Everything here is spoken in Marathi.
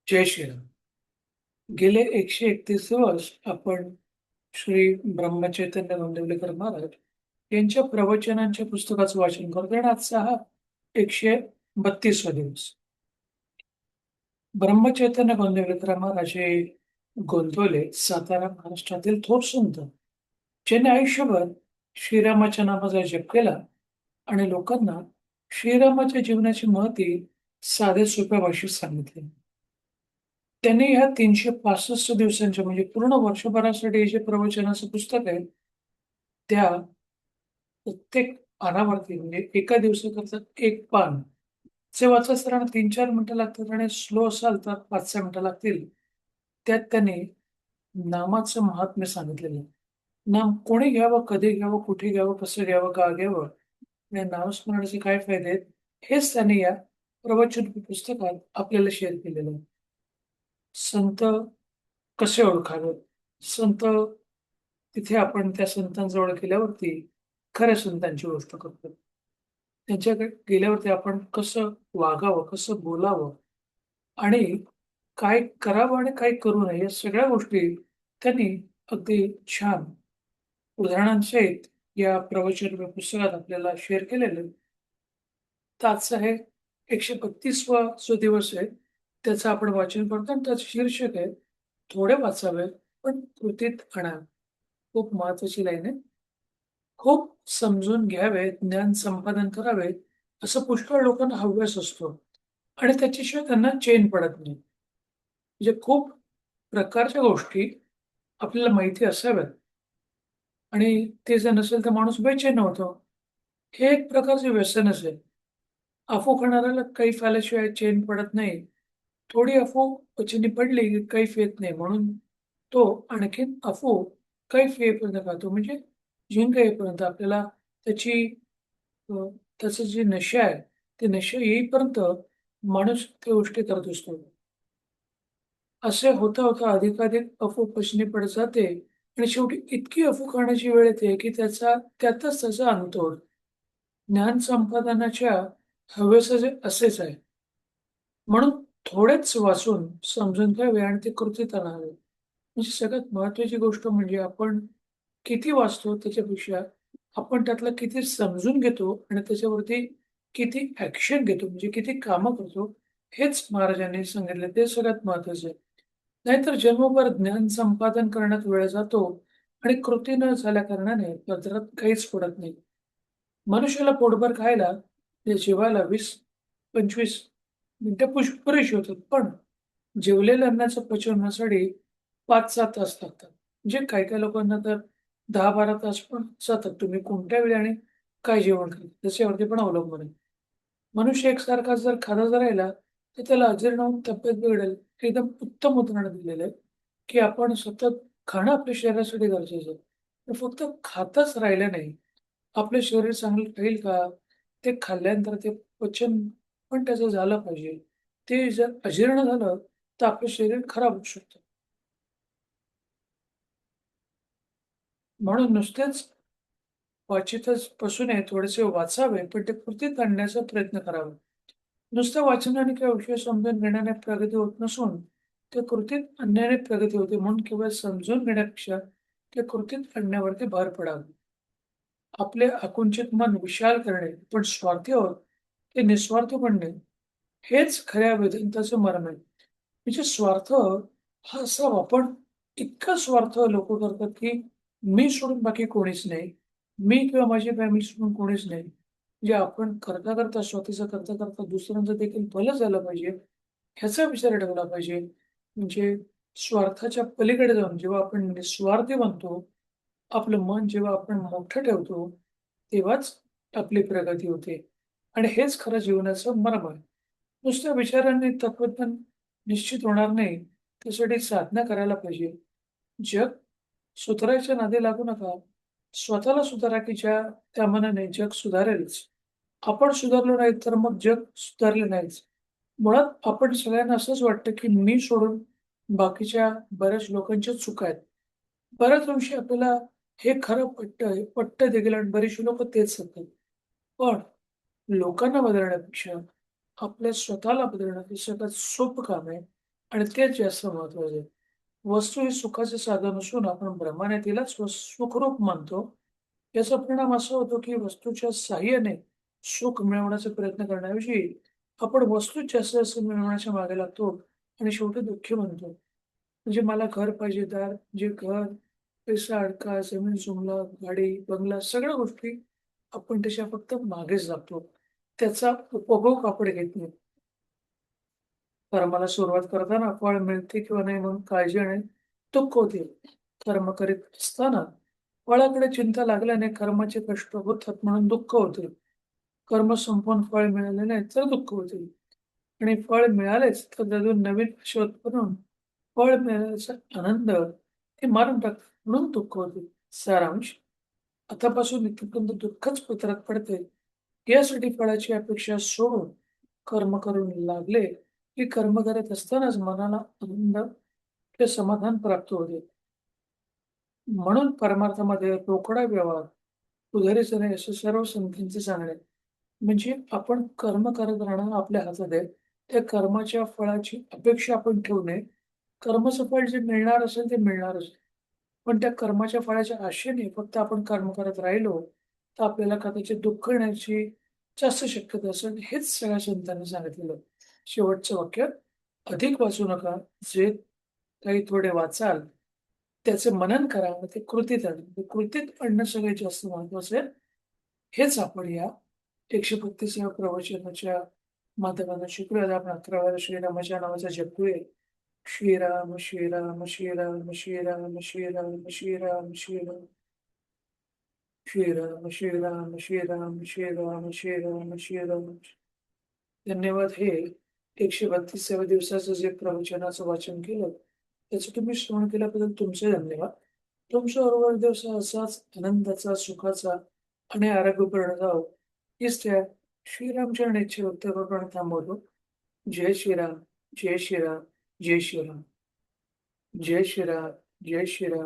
जय श्रीराम. गेले 131 दिवस आपण श्री ब्रह्मचैतन्य गोंदिवलेकर महाराज यांच्या प्रवचनांच्या पुस्तकाचं वाचन करतोय आणि आजचा हा 132वा दिवस. ब्रह्मचैतन्य गोंदिवलेकर महाराज हे गोंदवले, सातारा, महाराष्ट्रातील थोर संत, ज्यांनी आयुष्यभर श्रीरामाच्या नामाचा जप केला आणि लोकांना श्रीरामाच्या जीवनाची महती साध्या सोप्या भाषेत सांगितली. त्यांनी ह्या 365 दिवसांच्या म्हणजे पूर्ण वर्षभरासाठी जे प्रवचनाचं पुस्तक आहे, त्या प्रत्येक पानावरती म्हणजे एका दिवसाकरता एक पान जे वाचत असताना 3-4 मिनिटं लागतात आणि स्लो असाल तर 5-6 मिनिटं लागतील. त्यात त्यांनी नामाचं महात्म्य सांगितलेलं आहे. नाम कोणी घ्यावं, कधी घ्यावं, कुठे घ्यावं, कसं घ्यावं, का घ्यावं, या नामस्मरणाचे काय फायदे आहेत, हेच त्यांनी या प्रवचन पुस्तकात आपल्याला शेअर केलेलं आहे. संत कसे ओळखावेत? संत तिथे आपण त्या संतांजवळ गेल्यावरती खऱ्या संतांची गोष्ट करतो. त्यांच्याकडे गेल्यावरती आपण कसं वागावं, कसं बोलावं आणि काय करावं आणि काय करू नये या सगळ्या गोष्टी त्यांनी अगदी छान उदाहरणांसहित या प्रवचन पुस्तकात आपल्याला शेअर केलेलं आहे. तर आजचा आहे 132वा जो दिवस आहे, त्याचं आपण वाचन करतो आणि त्याचं शीर्षक आहे, थोडे वाचावे पण कृतीत आणा. खूप महत्वाची लाईन आहे. खूप समजून घ्यावे, ज्ञान संपादन करावे, असं पुष्कळ लोकांना हव्यास असतो आणि त्याच्याशिवाय त्यांना चैन पडत नाही. म्हणजे खूप प्रकारच्या गोष्टी आपल्याला माहिती असाव्यात आणि ते जर नसेल तर माणूस बेचैन होतो. हे एक प्रकारचे व्यसनच आहे. अफू खाणाऱ्याला कैफ आल्याशिवाय चैन पडत नाही. थोडी अफू पचनी पडली की कैफ येत नाही. म्हणून तो आणखीन अफू कैफ येईपर्यंत खातो. म्हणजे झिंग येईपर्यंत आपल्याला त्याची अ, त्याचं जे नशा आहे, ते नशा येईपर्यंत माणूस त्या गोष्टी करत असतो. असे होता-होता अधिकाधिक अफू पचनी पडत जाते आणि शेवटी इतकी अफू खाण्याची वेळ येते की त्यातच त्याचा अंत होतो. ज्ञान संपादनाच्या हवेचे असेच आहे. म्हणून थोडेच वाचून समजून घ्यावे आणि ते कृतीत आणावे. म्हणजे सगळ्यात महत्त्वाची गोष्ट म्हणजे आपण किती वाचतो त्याच्यापेक्षा आपण त्यातलं किती समजून घेतो आणि त्याच्यावरती किती ॲक्शन घेतो म्हणजे किती कामं करतो, हेच महाराजांनी सांगितलं ते सगळ्यात महत्त्वाचं आहे. नाहीतर जन्मभर ज्ञान संपादन करण्यात वेळ जातो आणि कृती न झाल्या कारणाने पदरात काहीच पडत नाही. मनुष्याला पोटभर खायला ते जेवायला 20-25 मिनिटं पुरेशी होतात. पण जेवलेल्या अन्नाचं पचन होण्यासाठी 5-6 तास लागतात. म्हणजे काही-काही लोकांना तर 10-12 तास पण जातात. तुम्ही कोणत्या वेळी आणि काय जेवण करता त्याच्यावरती पण अवलंबून आहे. मनुष्य एकसारखा जर खात जर राहिला, तर त्याला अजीर्ण होऊन तब्येत बिघडेल. हे एकदम उत्तम उदाहरण दिलेलं आहे, की आपण सतत खाणं आपल्या शरीरासाठी गरजेचं आहे. तर फक्त खातच राहिलं नाही. आपलं शरीर चांगलं राहील का? ते खाल्ल्यानंतर ते पचन पण त्याचं झालं पाहिजे. ते जर अजीर्ण झालं, तर आपलं शरीर खराब होऊ शकतं. म्हणून नुसतेच वाचितच बसू नये, थोडेसे वाचावे, पण ते कृतीत आणण्याचा प्रयत्न करावा. नुसतं वाचनाने किंवा विषय समजून घेण्याने प्रगती होत नसून, ते कृतीत आणण्याने प्रगती होते. म्हणून केवळ समजून घेण्यापेक्षा ते कृतीत आणण्यावरती भर पडावा. आपले आकुंचित मन विशाल करणे, पण स्वार्थी आहोत, ते निस्वार्थ बनणे, हेच खऱ्या वेदांताचं मर्म आहे. म्हणजे स्वार्थ हा असा आपण इतका स्वार्थ लोकं करतात, की मी सोडून बाकी कोणीच नाही. मी किंवा माझी फॅमिली सोडून कोणीच नाही. म्हणजे आपण करता-करता स्वतःचं करता-करता दुसऱ्यांचं देखील भलं झालं पाहिजे, ह्याचा विचार ठेवला पाहिजे. म्हणजे स्वार्थाच्या पलीकडे जाऊन जेव्हा आपण निस्वार्थी बनतो, आपलं मन जेव्हा आपण मोठं ठेवतो, तेव्हाच आपली प्रगती होते आणि हेच खरं जीवनाचं मर्म आहे. नुसत्या विचारांनी तत्वज्ञान निश्चित होणार नाही. त्यासाठी साधना करायला पाहिजे. जग सुधारायच्या नादी लागू नका. स्वतःला सुधारा, की त्या मानाने जग सुधारेलच. आपण सुधारलो नाही, तर मग जग सुधारले नाहीच. मुळात आपण सगळ्यांना असंच वाटतं, की मी सोडून बाकीच्या बऱ्याच लोकांच्या चुका आहेत. बऱ्याच अंशी आपल्याला हे खरं पटतं, हे पटतं देखील आणि बरीचशी लोकं तेच सांगतात. पण लोकांना बदलण्यापेक्षा आपल्या स्वतःला बदलणं हे सगळ्यात सोपं काम आहे आणि तेच जास्त महत्वाचं आहे. वस्तू ही सुखाचे साधन असून आपण ब्रह्माने तिलाच सुखरूप मानतो. याचा परिणाम असा होतो, की वस्तूच्या साहाय्याने सुख मिळवण्याचा प्रयत्न करण्याऐवजी आपण वस्तूच जास्त जास्त मिळवण्याच्या मागे लागतो आणि शेवटी दुःखी बनतो. म्हणजे मला घर पाहिजे, दार जे घर, पैसा, अडका, जमीन, जुमला, गाडी, बंगला सगळ्या गोष्टी आपण त्याच्या फक्त मागेच लागतो. त्याचा उपभोग आपण घेत नाही. कर्माला सुरुवात करताना फळ मिळते किंवा नाही म्हणून काळजी आणि दुःख होते. कर्म करीत असताना फळाकडे चिंता लागल्याने कर्माचे कष्ट होतात म्हणून दुःख होते. कर्म संपवून फळ मिळाले नाही तर दुःख होते आणि फळ मिळालेच तर त्यातून नवीन आशा उत्पन्न होऊन फळ मिळाल्याचा आनंद ते मारून टाकतात म्हणून दुःख होते. सारांश आतापासून इथपर्यंत दुःखच पदरात पडते. यासाठी फळाची अपेक्षा सोडून कर्म करून लागले, की कर्म करत असतानाच मनाला आनंद ते समाधान प्राप्त होते. म्हणून परमार्थामध्ये रोकडा व्यवहार सुधारायचा नाही असं सर्व संतांचे सांगणे. म्हणजे आपण कर्म करत राहणं आपल्या हातात आहे. त्या कर्माच्या फळाची अपेक्षा आपण ठेवू नये. कर्माचं फळ जे मिळणार असेल ते मिळणारच. पण त्या कर्माच्या फळाच्या आशेने फक्त आपण कर्म करत राहिलो, तर आपल्याला कदाचित दुःख येण्याची जास्त शक्यता असेल. हेच सगळ्या संतांनी सांगितलेलं. शेवटचं वाक्य, अधिक वाचू नका. जे काही थोडे वाचाल, त्याचं मनन करा आणि ते कृतीत आणा. ते कृतीत आणणं सगळ्यात जास्त महत्त्वाचं आहे. हेच आपण या 132व्या प्रवचनाच्या माध्यमातून शिकूयात. आपण 11व्या श्रीरामाच्या नावाचा जपूया. श्रीराम श्रीराम श्रीराम श्रीराम श्रीराम श्रीराम श्रीराम श्रीराम श्रीराम श्रीराम श्रीराम श्रीराम श्रीराम. धन्यवाद. हे 132व्या दिवसाचं जे प्रवचनाचं वाचन केलं, त्याचं तुम्ही श्रवण केल्याबद्दल तुमचे धन्यवाद. तुमच्याबरोबर दिवस असाच आनंदाचा, सुखाचा आणि आरोग्यपूर्ण जावो, हीच त्या श्रीरामचरण इच्छा व्यक्त करून आणि थांबवतो. जय श्रीराम, जय श्रीराम, जय श्रीराम, जय श्रीराम, जय श्रीराम.